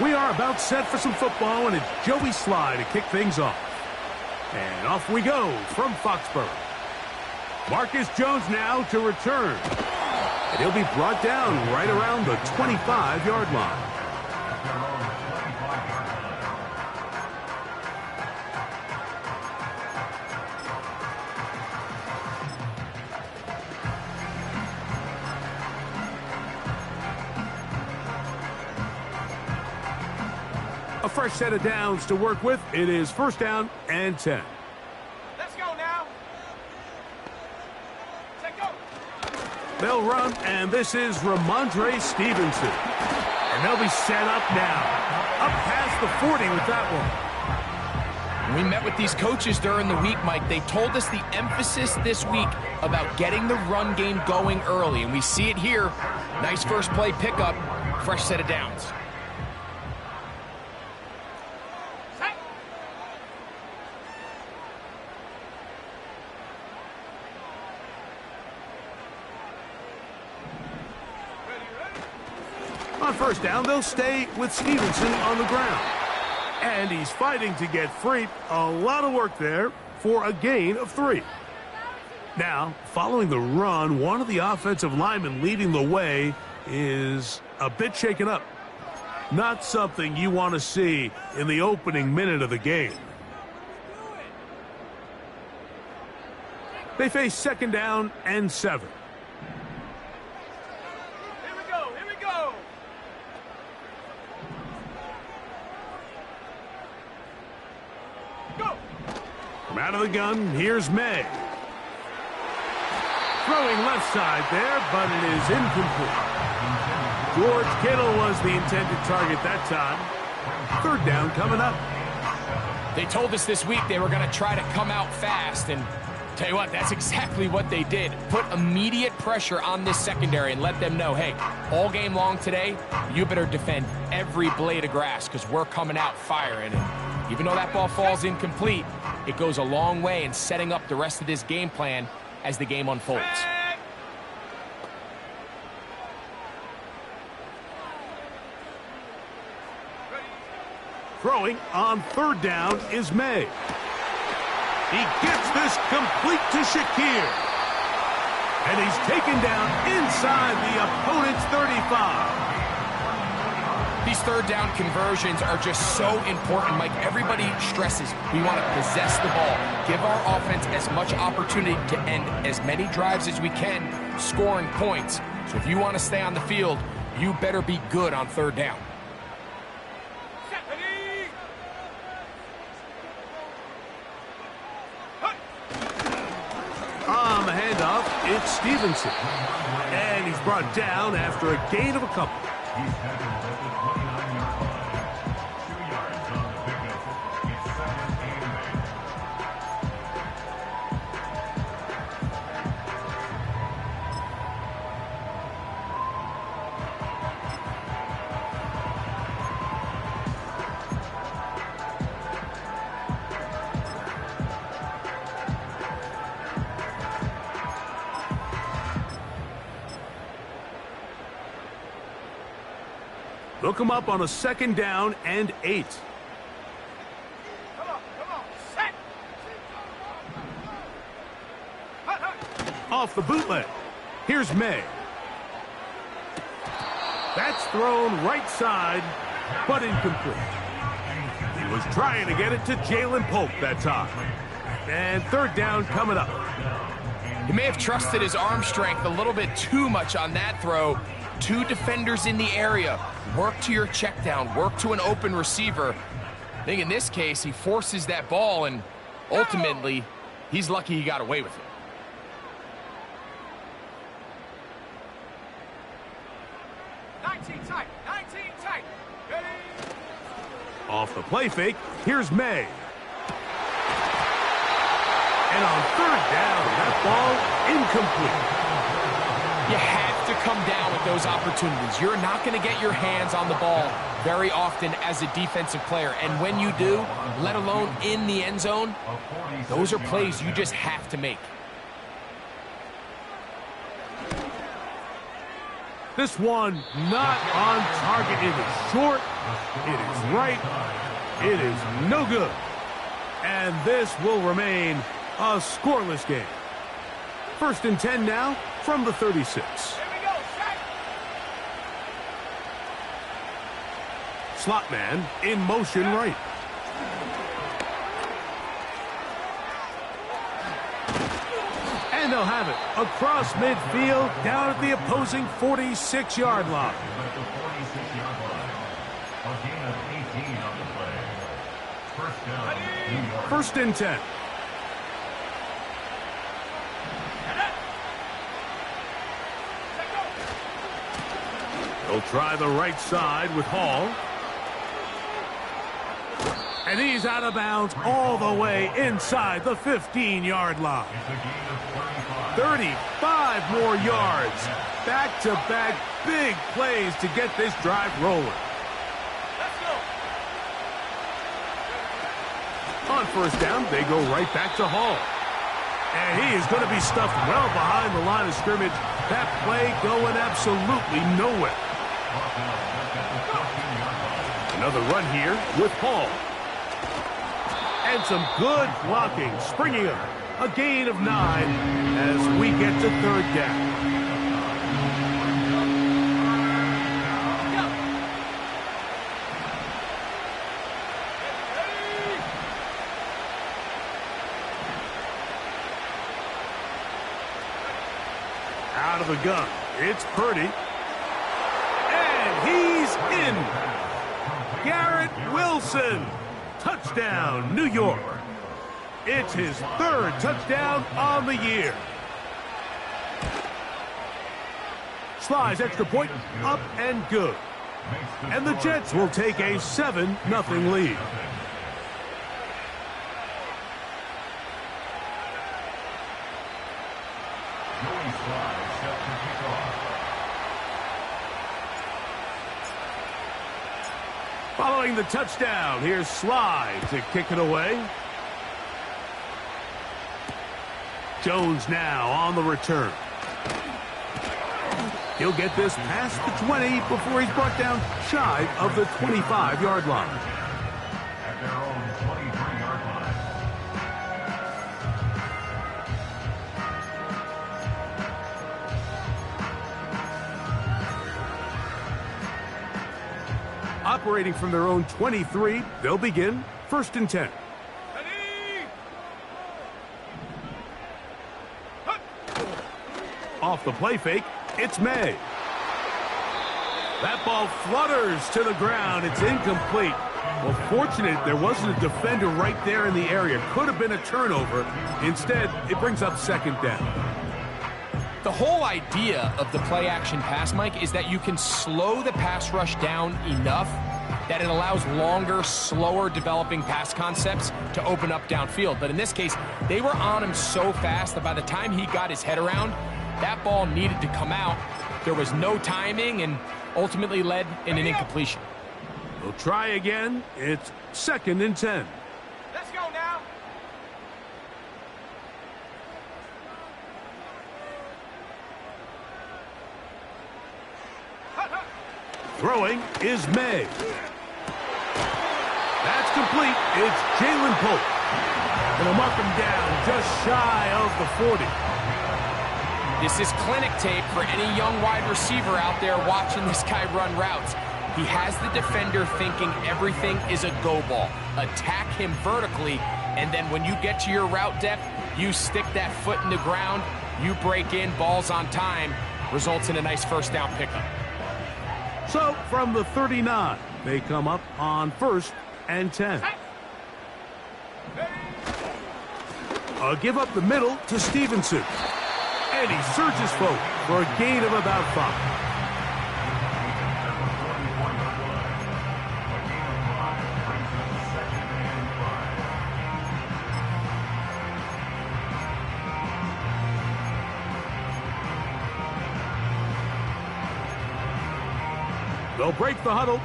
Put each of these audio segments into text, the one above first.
We are about set for some football, and it's Joey Sly to kick things off. And off we go from Foxborough. Marcus Jones now to return. And he'll be brought down right around the 25-yard line. A fresh set of downs to work with. It is first down and 10. Let's go now. Take go. They'll run, and this is Ramondre Stevenson. And they'll be set up now. Up past the 40 with that one. We met with these coaches during the week, Mike. They told us the emphasis this week about getting the run game going early, and we see it here. Nice first play pickup, fresh set of downs. On first down, they'll stay with Stevenson on the ground. And he's fighting to get free. A lot of work there for a gain of 3. Now, following the run, one of the offensive linemen leading the way is a bit shaken up. Not something you want to see in the opening minute of the game. They face second down and 7. Out of the gun, here's May. Throwing left side there, but it is incomplete. George Kittle was the intended target that time. Third down coming up. They told us this week they were going to try to come out fast, and tell you what, that's exactly what they did. Put immediate pressure on this secondary and let them know, hey, all game long today, you better defend every blade of grass because we're coming out firing. And even though that ball falls incomplete, it goes a long way in setting up the rest of this game plan as the game unfolds. Throwing on third down is May. He gets this complete to Shakir. And he's taken down inside the opponent's 35. These third down conversions are just so important, Mike. Everybody stresses we want to possess the ball, give our offense as much opportunity to end as many drives as we can, scoring points. So if you want to stay on the field, you better be good on third down. On the handoff, it's Stevenson. And he's brought down after a gain of a couple. They'll come up on a second down and 8. Come on, set. Off the bootleg. Here's May. That's thrown right side, but incomplete. He was trying to get it to Jalen Polk that time. And third down coming up. He may have trusted his arm strength a little bit too much on that throw. 2 defenders in the area. Work to your check down. Work to an open receiver. I think in this case, he forces that ball, and ultimately, he's lucky he got away with it. Tight. 19 tight. Ready? Off the play fake, here's May. And on third down, that ball incomplete. You have to come down with those opportunities. You're not going to get your hands on the ball very often as a defensive player. And when you do, let alone in the end zone, those are plays you just have to make. This one not on target. It is short It is right. It is no good. And this will remain a scoreless game. 1st and 10 now from the 36. Here we go, set. Slot man in motion right. And they'll have it across midfield down at the opposing 46-yard line. First and 10. They'll try the right side with Hall. And he's out of bounds all the way inside the 15-yard line. 35 more yards. Back-to-back big plays to get this drive rolling. Let's go. On 1st down, they go right back to Hall. And he is going to be stuffed well behind the line of scrimmage. That play going absolutely nowhere. Another run here with Hall. And some good blocking, springing up. A gain of 9 as we get to 3rd down. Out of the gun, it's Purdy. And he's in. Garrett Wilson. Touchdown, New York. It's his 3rd touchdown on the year. Slides extra point, up and good. And the Jets will take a 7-0 lead. Following the touchdown, here's Slide to kick it away. Jones now on the return. He'll get this past the 20 before he's brought down shy of the 25-yard line. At their own 23-yard line. Operating from their own 23, they'll begin 1st and 10. Off the play fake, it's May. That ball flutters to the ground. It's incomplete. Well, fortunate there wasn't a defender right there in the area. Could have been a turnover. Instead, it brings up 2nd down. The whole idea of the play-action pass, Mike, is that you can slow the pass rush down enough that it allows longer, slower developing pass concepts to open up downfield. But in this case, they were on him so fast that by the time he got his head around, that ball needed to come out. There was no timing and ultimately led in an incompletion. We'll try again. It's 2nd and 10. Let's go now. Throwing is May. That's complete. It's Jalen Pope. Gonna mark him down just shy of the 40. This is clinic tape for any young wide receiver out there watching this guy run routes. He has the defender thinking everything is a go ball. Attack him vertically, and then when you get to your route depth, you stick that foot in the ground, you break in, balls on time, results in a nice 1st down pickup. So, from the 39, they come up on 1st and 10. Give up the middle to Stevenson. And he surges forward for a gain of about 5. They'll break the huddle.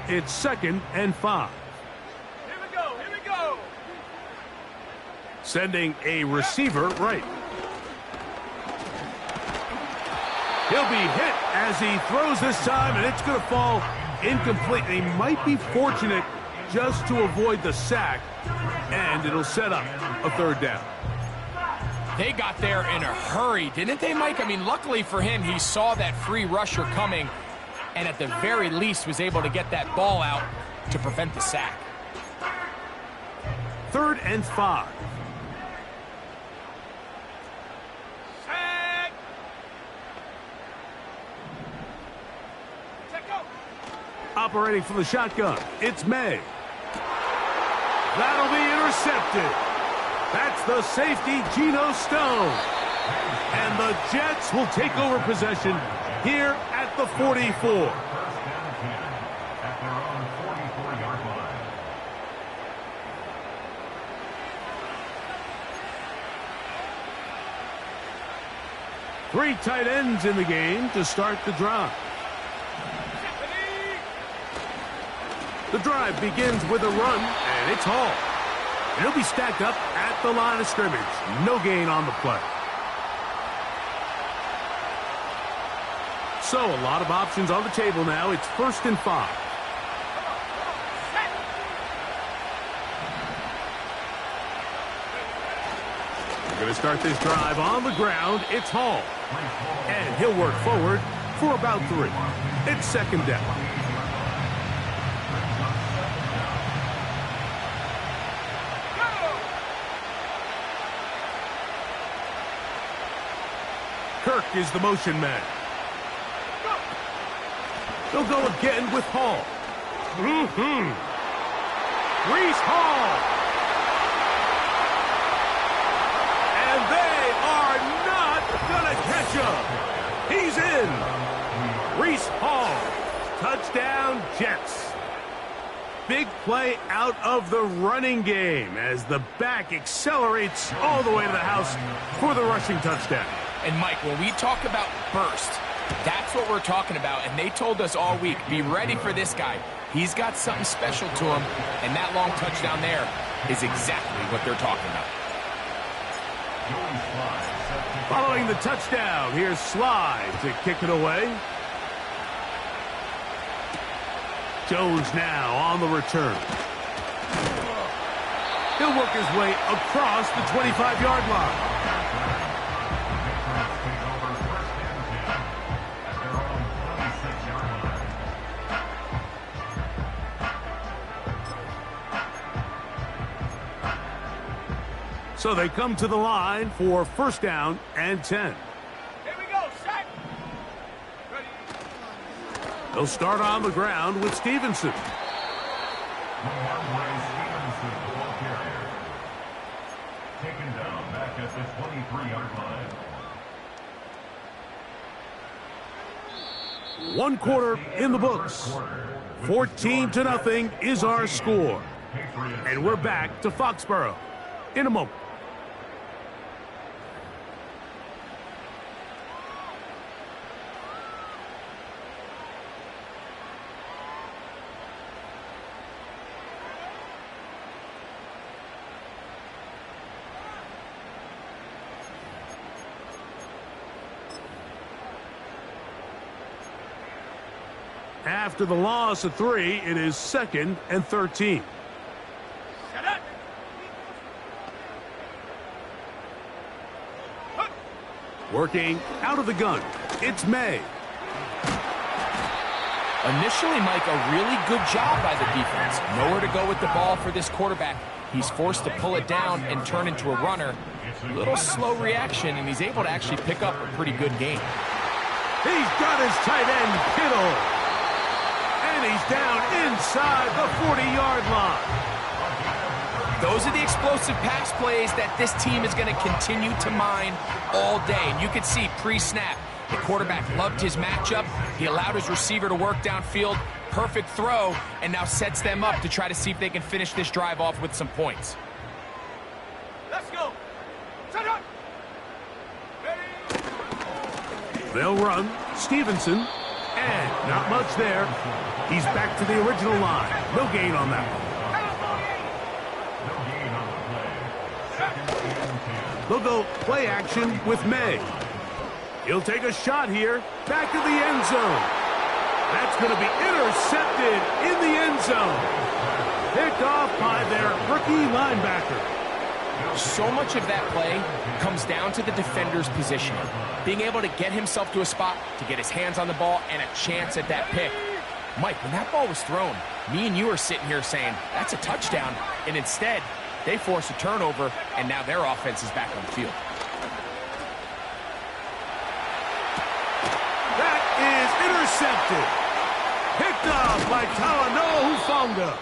It's 2nd and 5. Here we go. Here we go. Sending a receiver right. He'll be hit as he throws this time, and it's going to fall incomplete. They might be fortunate just to avoid the sack, and it'll set up a third down. They got there in a hurry, didn't they, Mike? I mean, luckily for him, he saw that free rusher coming, and at the very least was able to get that ball out to prevent the sack. 3rd and 5. Sack. Check out. Operating from the shotgun, it's May. That'll be intercepted. That's the safety, Geno Stone. And the Jets will take over possession here at the 44. First and 10 at their own 44-yard line. Three tight ends in the game to start the drive. The drive begins with a run, and it's Hall. And he'll be stacked up at the line of scrimmage. No gain on the play. So a lot of options on the table now. It's 1st and 5. We're going to start this drive on the ground. It's Hall. And he'll work forward for about 3. It's 2nd down. Kirk is the motion man. They'll go again with Hall. Reese Hall. And they are not going to catch him. He's in. Reese Hall. Touchdown, Jets. Big play out of the running game as the back accelerates all the way to the house for the rushing touchdown. And, Mike, when we talk about burst, that's what we're talking about. And they told us all week, be ready for this guy. He's got something special to him, and that long touchdown there is exactly what they're talking about. Following the touchdown, here's Slide to kick it away. Jones now on the return. He'll work his way across the 25-yard line. So they come to the line for 1st down and 10. Here we go, sack. Ready. They'll start on the ground with Stevenson. Stevenson, the ball carrier. Taken down back at the 23-yard line. 1 quarter in the books. 14-0 is our score. And we're back to Foxborough in a moment. After the loss of 3, it is 2nd and 13. Set up. Working out of the gun, it's May. Initially, Mike, a really good job by the defense. Nowhere to go with the ball for this quarterback. He's forced to pull it down and turn into a runner. A little slow reaction, and he's able to actually pick up a pretty good game. He's got his tight end, Kittle. And he's down inside the 40-yard line. Those are the explosive pass plays that this team is going to continue to mine all day. And you can see pre-snap, the quarterback loved his matchup. He allowed his receiver to work downfield. Perfect throw, and now sets them up to try to see if they can finish this drive off with some points. Let's go. Set up. Ready. They'll run. Stevenson. And not much there. He's back to the original line. No gain on that one. They'll go play action with May. He'll take a shot here. Back to the end zone. That's going to be intercepted in the end zone. Picked off by their rookie linebacker. So much of that play comes down to the defender's positioning. Being able to get himself to a spot, to get his hands on the ball, and a chance at that pick. Mike, when that ball was thrown, me and you are sitting here saying, that's a touchdown. And instead, they force a turnover, and now their offense is back on the field. That is intercepted. Picked up by Talanoa Hufanga.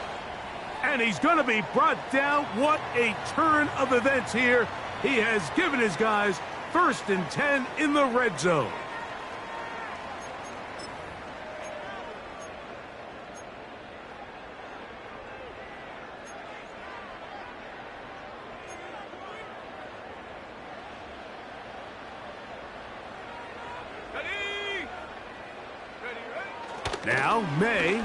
And he's going to be brought down. What a turn of events here. He has given his guys 1st and 10 in the red zone. Now, May.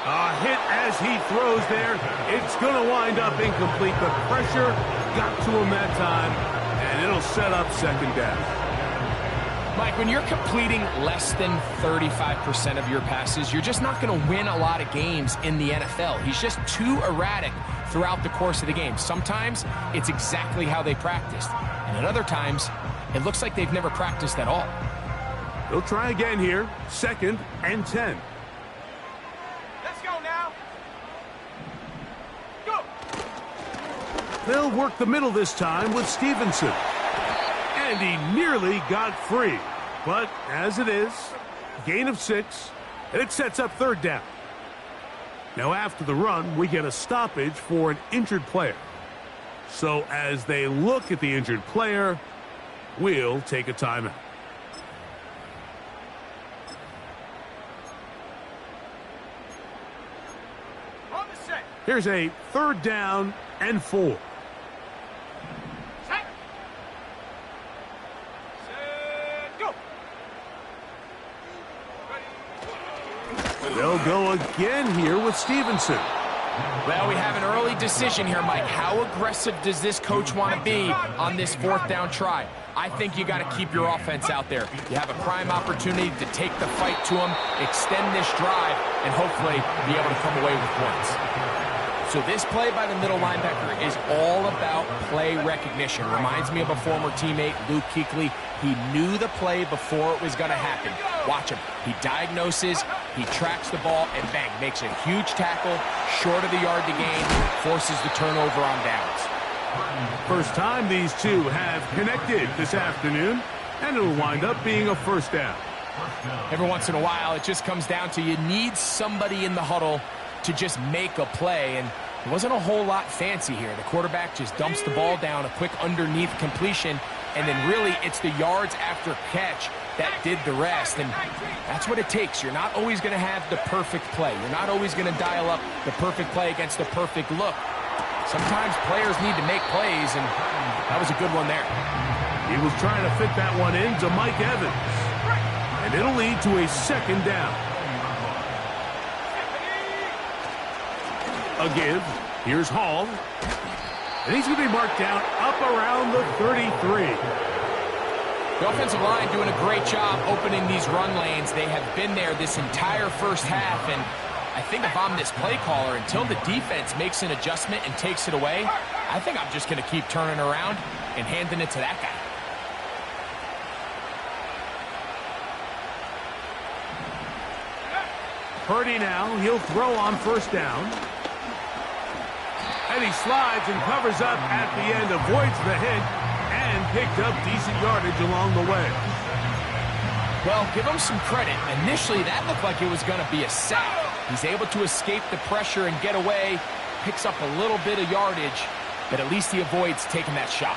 A hit as he throws there. It's going to wind up incomplete. The pressure got to him that time, and it'll set up 2nd down. Mike, when you're completing less than 35% of your passes, you're just not going to win a lot of games in the NFL. He's just too erratic throughout the course of the game. Sometimes it's exactly how they practiced, and at other times, it looks like they've never practiced at all. They'll try again here. 2nd and 10. They'll work the middle this time with Stevenson. And he nearly got free. But as it is, gain of 6, and it sets up 3rd down. Now after the run, we get a stoppage for an injured player. So as they look at the injured player, we'll take a timeout. On the set. Here's a 3rd down and 4. They'll go again here with Stevenson. Well, we have an early decision here, Mike. How aggressive does this coach want to be on this 4th down try? I think you got to keep your offense out there. You have a prime opportunity to take the fight to them, extend this drive, and hopefully be able to come away with points. So this play by the middle linebacker is all about play recognition. Reminds me of a former teammate, Luke Kuechly. He knew the play before it was going to happen. Watch him. He diagnoses, he tracks the ball, and bang, makes a huge tackle, short of the yard to gain, forces the turnover on downs. First time these two have connected this afternoon, and it'll wind up being a 1st down. Every once in a while, it just comes down to you need somebody in the huddle to just make a play, and it wasn't a whole lot fancy here. The quarterback just dumps the ball down, a quick underneath completion, and then really it's the yards after catch that did the rest, and that's what it takes. You're not always going to have the perfect play. You're not always going to dial up the perfect play against the perfect look. Sometimes players need to make plays, and that was a good one there. He was trying to fit that one into Mike Evans, and it'll lead to a 2nd down. A give. Here's Hall. And he's going to be marked down up around the 33. The offensive line doing a great job opening these run lanes. They have been there this entire 1st half, and I think if I'm this play caller, until the defense makes an adjustment and takes it away, I think I'm just going to keep turning around and handing it to that guy. Purdy now, he'll throw on 1st down. And he slides and covers up at the end, avoids the hit, and picked up decent yardage along the way. Well, give him some credit. Initially, that looked like it was going to be a sack. He's able to escape the pressure and get away, picks up a little bit of yardage, but at least he avoids taking that shot.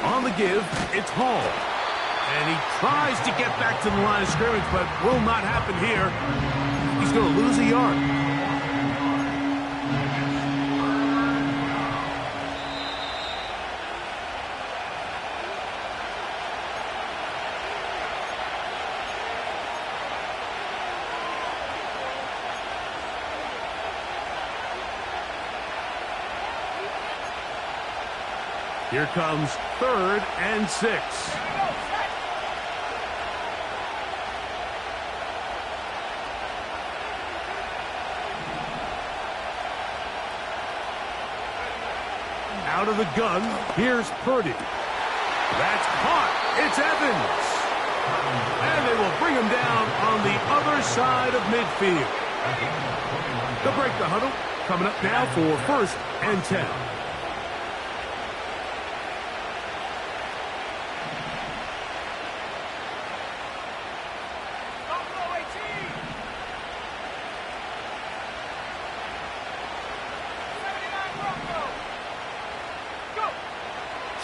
On the give, it's Hall. And he tries to get back to the line of scrimmage, but will not happen here. He's going to lose a yard. Here comes 3rd and 6. Out of the gun, here's Purdy. That's caught. It's Evans. And they will bring him down on the other side of midfield. They'll break the huddle. Coming up now for 1st and 10.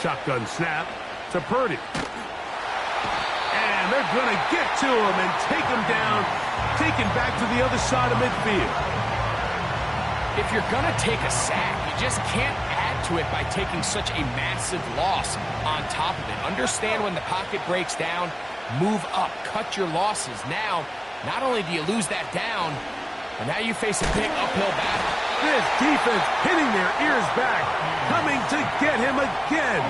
Shotgun snap to Purdy. And they're going to get to him and take him down, taken back to the other side of midfield. If you're going to take a sack, you just can't add to it by taking such a massive loss on top of it. Understand when the pocket breaks down, move up, cut your losses. Now, not only do you lose that down, but now you face a big uphill battle. This defense hitting their ears back, coming to get him again.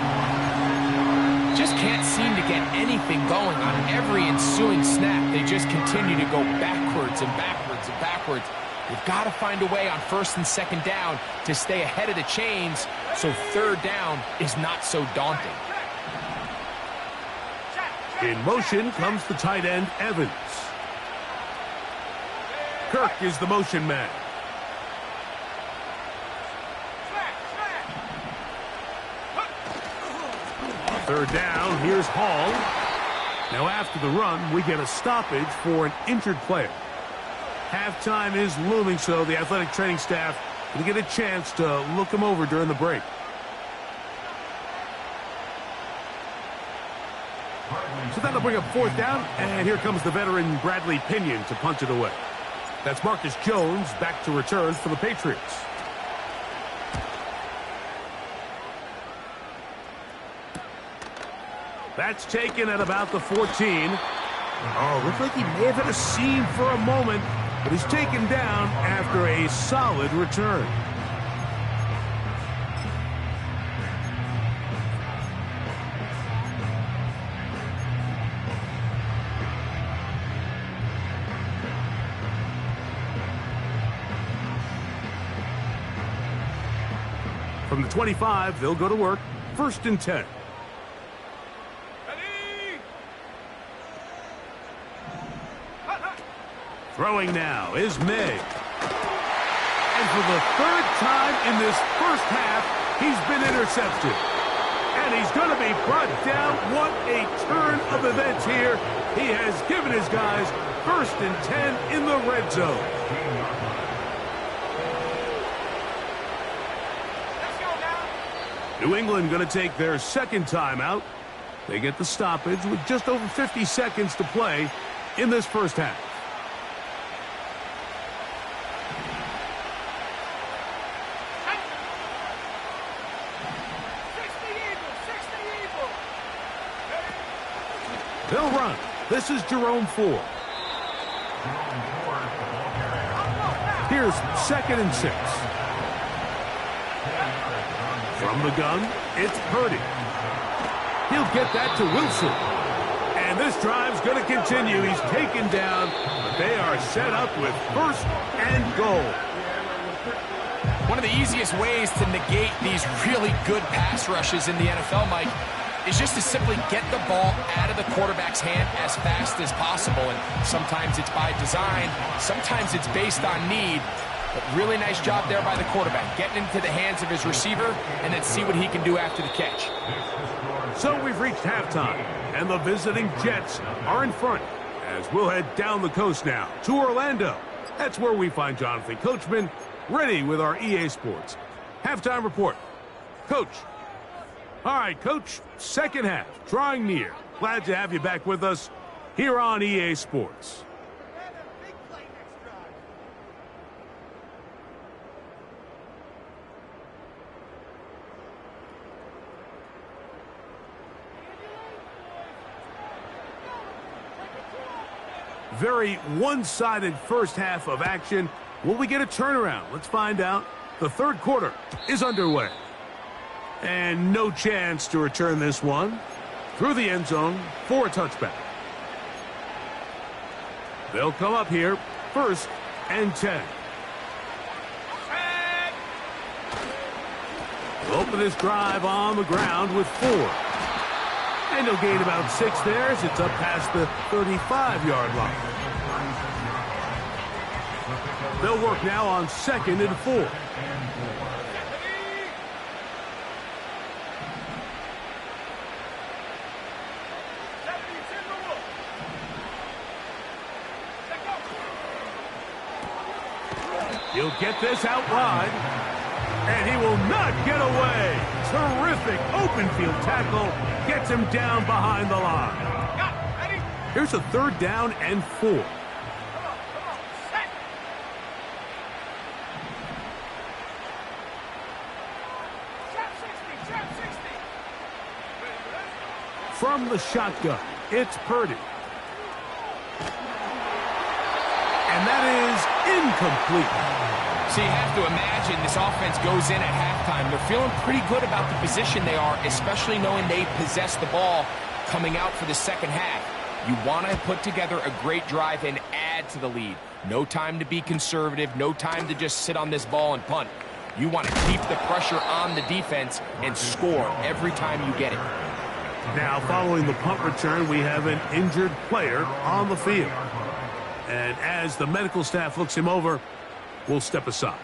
Just can't seem to get anything going on every ensuing snap. They just continue to go backwards and backwards and backwards. You've got to find a way on 1st and 2nd down to stay ahead of the chains so 3rd down is not so daunting. In motion comes the tight end, Evans. Kirk is the motion man. Third down, here's Hall. Now after the run, we get a stoppage for an injured player. Halftime is looming, so the athletic training staff will get a chance to look him over during the break. So that'll bring up 4th down, and here comes the veteran Bradley Pinion to punt it away. That's Marcus Jones back to return for the Patriots. That's taken at about the 14. Oh, looks like he may have had a seam for a moment, but he's taken down after a solid return. From the 25, they'll go to work. 1st and 10. Throwing now is May. And for the 3rd time in this first half, he's been intercepted. And he's going to be brought down. What a turn of events here. He has given his guys 1st and 10 in the red zone. New England going to take their 2nd timeout. They get the stoppage with just over 50 seconds to play in this first half. They'll run. This is Jerome Ford. Here's 2nd and 6. From the gun, it's Purdy. He'll get that to Wilson. And this drive's going to continue. He's taken down, but they are set up with 1st and goal. One of the easiest ways to negate these really good pass rushes in the NFL, Mike, is just to simply get the ball out of the quarterback's hand as fast as possible. And sometimes it's by design, sometimes it's based on need. But really nice job there by the quarterback, getting into the hands of his receiver, and then see what he can do after the catch. So we've reached halftime, and the visiting Jets are in front, as we'll head down the coast now to Orlando. That's where we find Jonathan Coachman, ready with our EA Sports halftime report. Coach. All right, Coach, 2nd half, drawing near. Glad to have you back with us here on EA Sports. Very one-sided first half of action. Will we get a turnaround? Let's find out. The 3rd quarter is underway. And no chance to return this one through the end zone for a touchback. They'll come up here 1st and 10. Open this drive on the ground with 4. And he'll gain about 6 there as it's up past the 35-yard line. They'll work now on 2nd and 4. He'll get this out wide, and he will not get away. Terrific open field tackle gets him down behind the line. Here's a 3rd down and 4. From the shotgun, it's Purdy. And that is incomplete. So you have to imagine this offense goes in at halftime. They're feeling pretty good about the position they are, especially knowing they possess the ball coming out for the second half. You want to put together a great drive and add to the lead. No time to be conservative, no time to just sit on this ball and punt. You want to keep the pressure on the defense and score every time you get it. Now, following the punt return, we have an injured player on the field. And as the medical staff looks him over, we'll step aside.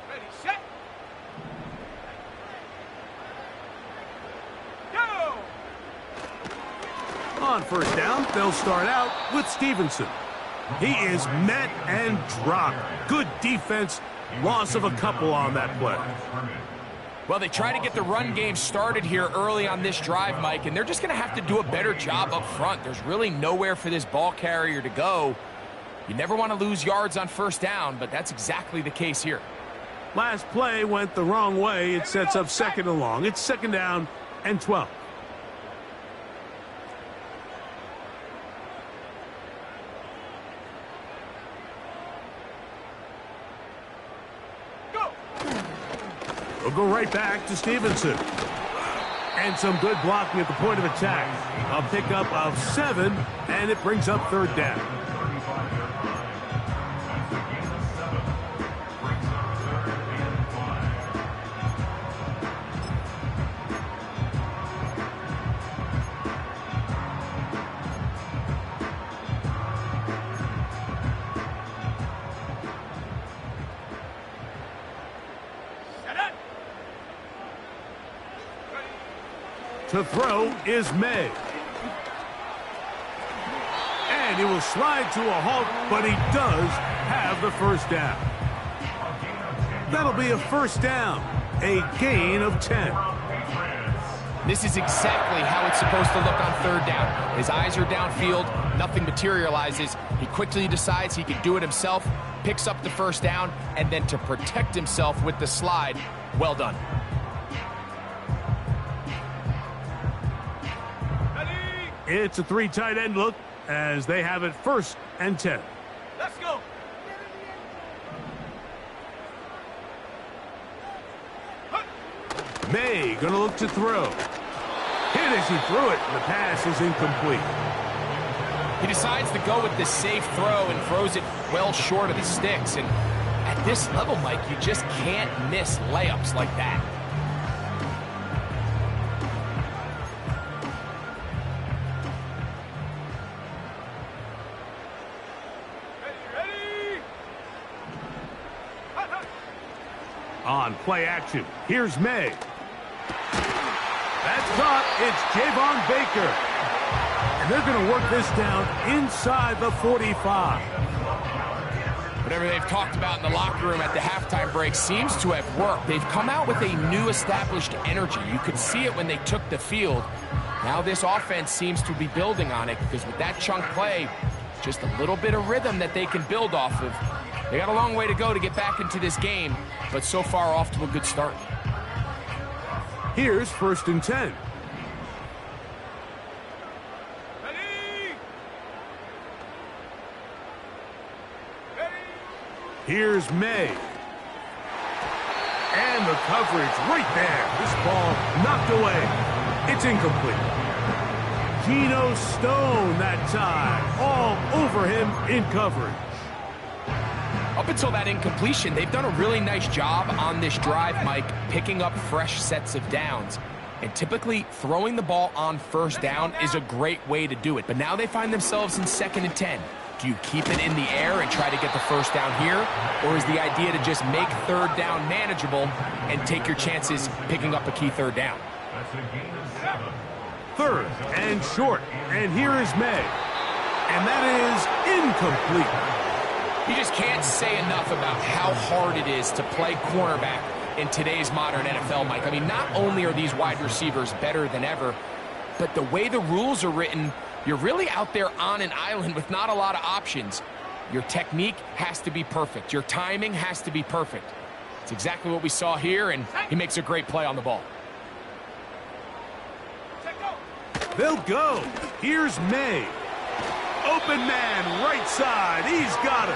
Ready, set. Go! On 1st down, they'll start out with Stevenson. He is met and dropped. Good defense. Loss of a couple on that play. Well, they try to get the run game started here early on this drive, Mike, and they're just going to have to do a better job up front. There's really nowhere for this ball carrier to go. You never want to lose yards on 1st down, but that's exactly the case here. Last play went the wrong way. It sets up 2nd and long. It's 2nd down and 12. We'll go right back to Stevenson. And some good blocking at the point of attack. A pickup of 7, and it brings up 3rd down. To throw is May. And he will slide to a halt, but he does have the 1st down. That'll be a 1st down, a gain of 10. This is exactly how it's supposed to look on 3rd down. His eyes are downfield, nothing materializes. He quickly decides he can do it himself, picks up the 1st down, and then to protect himself with the slide, well done. It's a 3 tight end look as they have it 1st and 10. Let's go. May gonna look to throw. Hit as he threw it. The pass is incomplete. He decides to go with the safe throw and throws it well short of the sticks. And at this level, Mike, you just can't miss layups like that. On play action, here's May. That's caught. It's Javon Baker. And they're going to work this down inside the 45. Whatever they've talked about in the locker room at the halftime break seems to have worked. They've come out with a new established energy. You could see it when they took the field. Now this offense seems to be building on it because with that chunk play, just a little bit of rhythm that they can build off of. They got a long way to go to get back into this game, but so far off to a good start. Here's 1st and 10. Ready. Here's May. And the coverage right there. This ball knocked away. It's incomplete. Geno Stone that time. All over him in coverage. Up until that incompletion, they've done a really nice job on this drive, Mike, picking up fresh sets of downs. And typically, throwing the ball on first down is a great way to do it. But now they find themselves in 2nd and 10. Do you keep it in the air and try to get the first down here? Or is the idea to just make 3rd down manageable and take your chances picking up a key 3rd down? That's a gain of 7. 3rd and short. And here is May. And that is incomplete. You just can't say enough about how hard it is to play cornerback in today's modern NFL, Mike. I mean, not only are these wide receivers better than ever, but the way the rules are written, you're really out there on an island with not a lot of options. Your technique has to be perfect. Your timing has to be perfect. It's exactly what we saw here, and he makes a great play on the ball. They'll go. Here's May. Open man, right side. He's got it.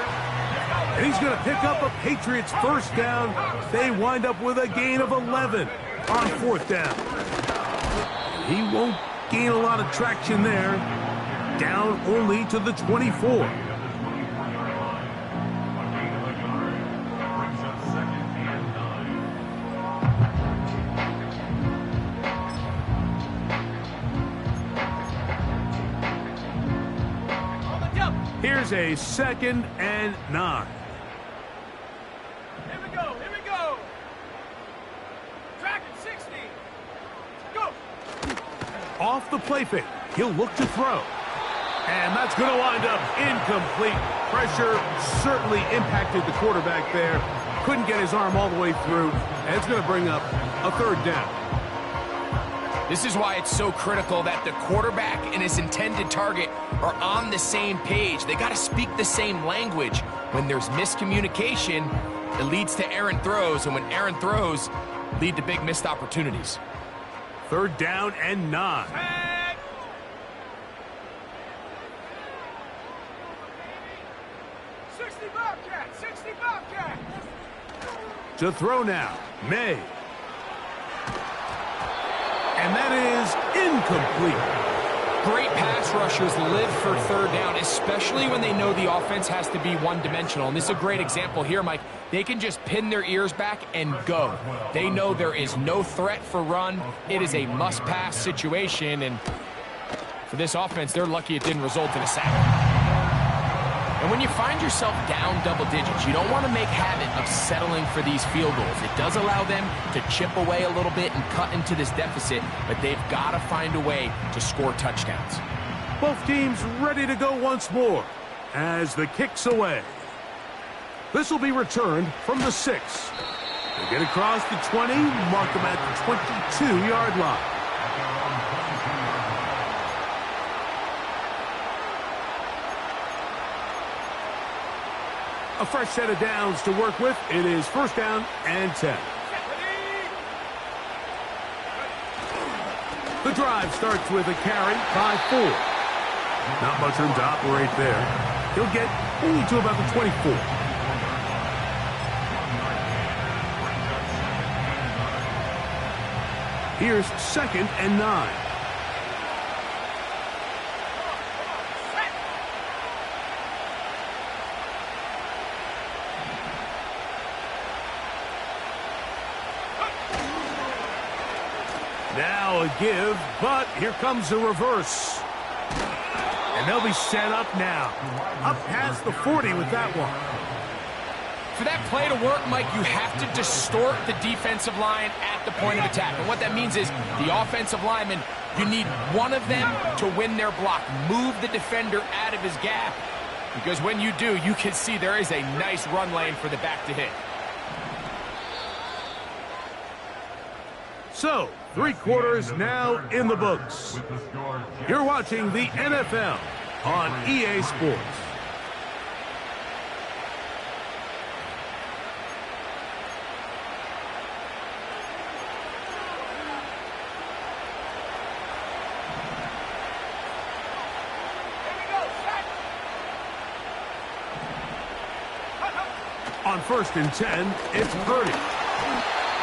And he's going to pick up a Patriots first down. They wind up with a gain of 11 on 4th down. He won't gain a lot of traction there. Down only to the 24. Here's a 2nd and 9. Here we go, here we go. Track at 60. Go. Off the play fake. He'll look to throw. And that's going to wind up incomplete. Pressure certainly impacted the quarterback there. Couldn't get his arm all the way through. And it's going to bring up a 3rd down. This is why it's so critical that the quarterback and his intended target are on the same page. They got to speak the same language. When there's miscommunication, it leads to errant throws, and when errant throws lead to big missed opportunities. 3rd down and 9. Tag. 60 Bobcat, 60 Bobcat. To throw now, May. And that is incomplete. Great pass rushers live for 3rd down, especially when they know the offense has to be one-dimensional. And this is a great example here, Mike. They can just pin their ears back and go. They know there is no threat for run. It is a must-pass situation. And for this offense, they're lucky it didn't result in a sack. And when you find yourself down double digits, you don't want to make habit of settling for these field goals. It does allow them to chip away a little bit and cut into this deficit, but they've got to find a way to score touchdowns. Both teams ready to go once more as the kick's away. This will be returned from the 6. They get across the 20, mark them at the 22-yard line. A fresh set of downs to work with. It is 1st down and 10. The drive starts with a carry by 4. Not much room to operate there. He'll get only to about the 24. Here's 2nd and 9. Now a give, but here comes the reverse. And they'll be set up now. Up past the 40 with that one. For that play to work, Mike, you have to distort the defensive line at the point of attack. And what that means is the offensive lineman, you need one of them to win their block. Move the defender out of his gap. Because when you do, you can see there is a nice run lane for the back to hit. So, 3 quarters now in the books. You're watching the NFL on EA Sports. On 1st and 10, it's Purdy.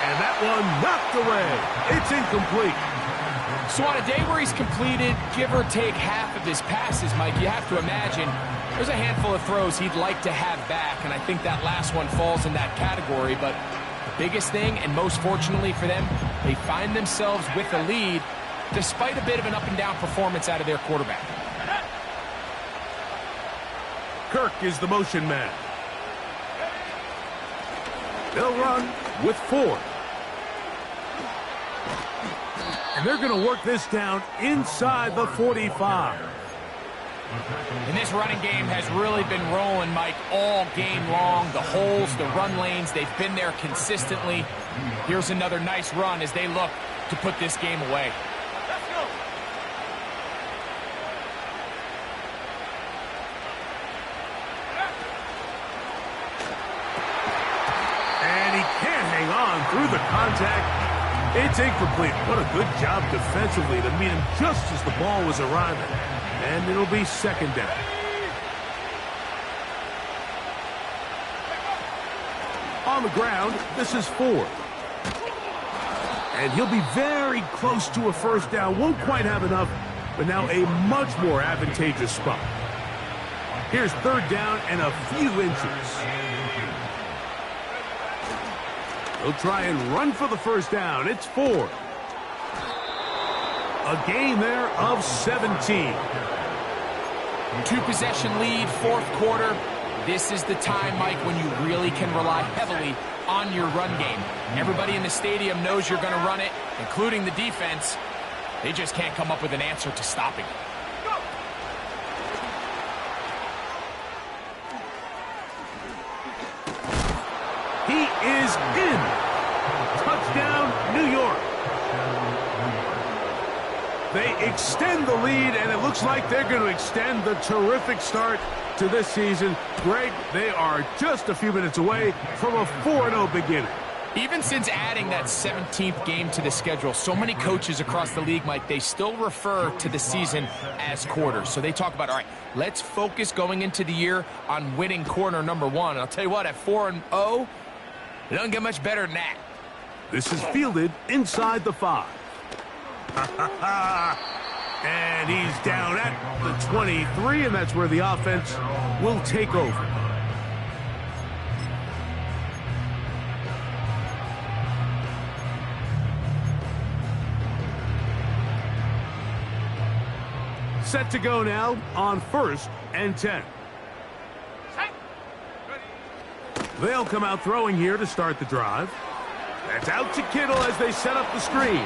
And that one knocked away. It's incomplete. So on a day where he's completed, give or take half of his passes, Mike, you have to imagine there's a handful of throws he'd like to have back, and I think that last one falls in that category. But the biggest thing, and most fortunately for them, they find themselves with a lead despite a bit of an up-and-down performance out of their quarterback. Kirk is the motion man. They'll run with 4. And they're going to work this down inside the 45. And this running game has really been rolling, Mike, all game long. The holes, the run lanes, they've been there consistently. Here's another nice run as they look to put this game away. Let's go. And he can't hang on through the contact. It's incomplete. What a good job defensively to meet him just as the ball was arriving. And it'll be second down. On the ground, this is 4. And he'll be very close to a first down. Won't quite have enough, but now a much more advantageous spot. Here's third down and a few inches. He'll try and run for the first down. It's 4. A gain there of 17. 2-possession lead, fourth quarter. This is the time, Mike, when you really can rely heavily on your run game. Everybody in the stadium knows you're going to run it, including the defense. They just can't come up with an answer to stopping it. He is in. Touchdown, New York. They extend the lead, and it looks like they're going to extend the terrific start to this season. Greg, they are just a few minutes away from a 4-0 beginning. Even since adding that 17th game to the schedule, so many coaches across the league, Mike, they still refer to the season as quarters. So they talk about, all right, let's focus going into the year on winning quarter number 1. And I'll tell you what, at 4-0, it doesn't get much better than that. This is fielded inside the 5. And he's down at the 23, and that's where the offense will take over. Set to go now on 1st and 10. They'll come out throwing here to start the drive. That's out to Kittle as they set up the screen.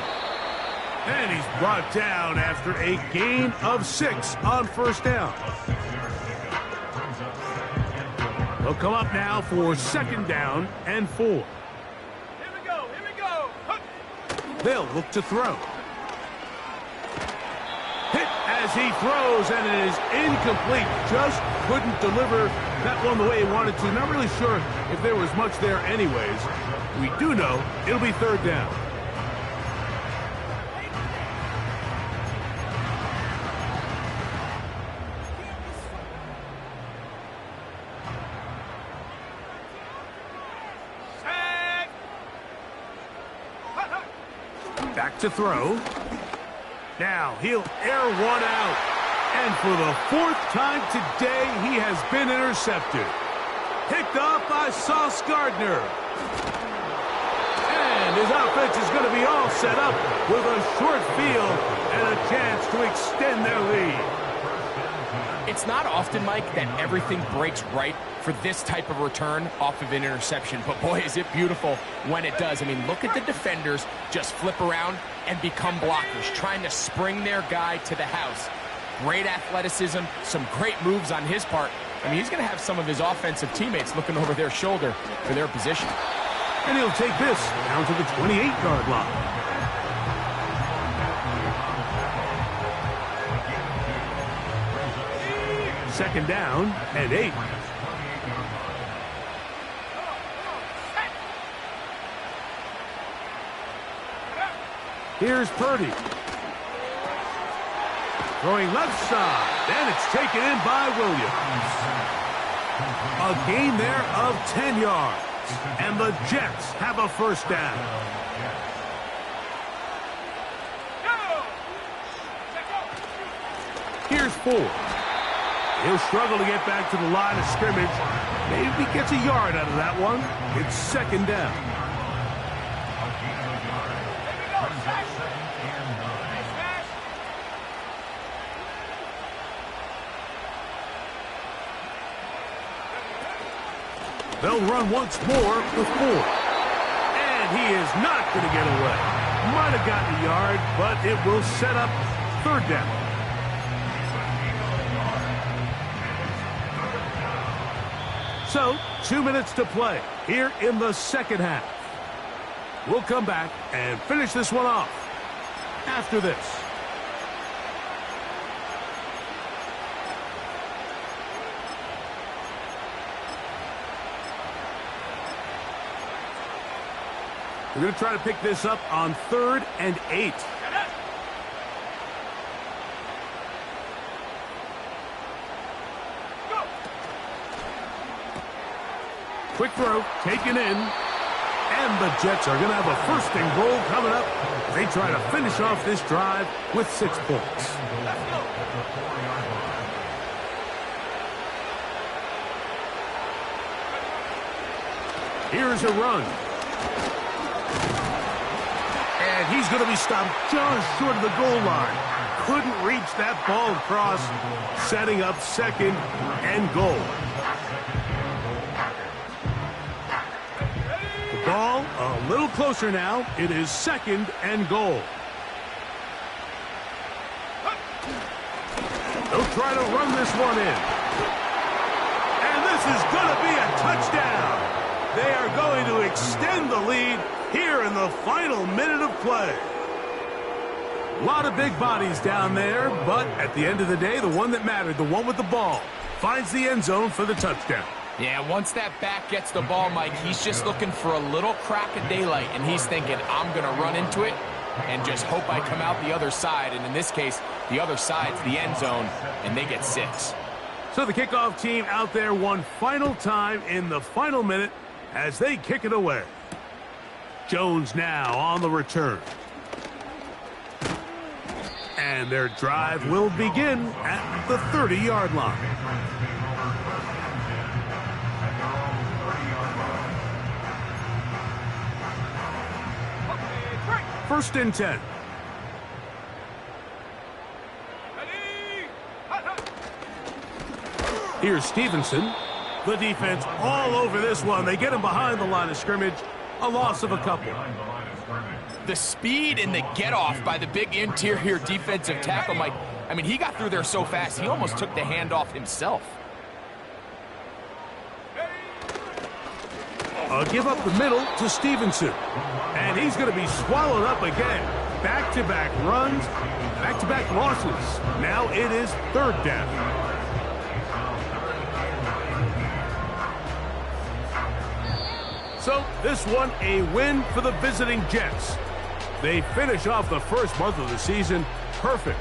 And he's brought down after a gain of 6 on first down. They'll come up now for second down and 4. Here we go, here we go. They'll look to throw. Hit as he throws, and it is incomplete. Just couldn't deliver that one the way he wanted to. Not really sure if there was much there anyways. We do know it'll be third down. Back to throw. Now he'll air one out. And for the 4th time today, he has been intercepted. Picked off by Sauce Gardner. And his offense is going to be all set up with a short field and a chance to extend their lead. It's not often, Mike, that everything breaks right for this type of return off of an interception. But boy, is it beautiful when it does. I mean, look at the defenders just flip around and become blockers, trying to spring their guy to the house. Great athleticism, some great moves on his part. I mean, he's going to have some of his offensive teammates looking over their shoulder for their position. And he'll take this down to the 28-yard line. Second down and 8. Here's Purdy. Throwing left side, and it's taken in by Williams. A gain there of 10 yards, and the Jets have a first down. Here's 4. He'll struggle to get back to the line of scrimmage. Maybe gets a yard out of that one. It's second down. They'll run once more with 4. And he is not going to get away. Might have gotten a yard, but it will set up third down. So, 2 minutes to play here in the second half. We'll come back and finish this one off after this. We're going to try to pick this up on 3rd and 8. Quick throw, taken in, and the Jets are going to have a first and goal coming up. They try to finish off this drive with 6 points. Here's a run. And he's going to be stopped just short of the goal line. Couldn't reach that ball across, setting up second and goal. Ball a little closer now. It is second and goal. They'll try to run this one in. And this is going to be a touchdown. They are going to extend the lead here in the final minute of play. A lot of big bodies down there, but at the end of the day, the one that mattered, the one with the ball, finds the end zone for the touchdown. Yeah, once that back gets the ball, Mike, he's just looking for a little crack of daylight, and he's thinking, I'm going to run into it and just hope I come out the other side. And in this case, the other side's the end zone, and they get 6. So the kickoff team out there one final time in the final minute as they kick it away. Jones now on the return. And their drive will begin at the 30-yard line. First and 10. Here's Stevenson. The defense all over this one. They get him behind the line of scrimmage. A loss of a couple. The speed and the get-off by the big interior defensive tackle, Mike. I mean, he got through there so fast, he almost took the handoff himself. A give up the middle to Stevenson. And he's going to be swallowed up again. Back-to-back runs, back-to-back losses. Now it is third down. So this one a win for the visiting Jets. They finish off the first month of the season perfect.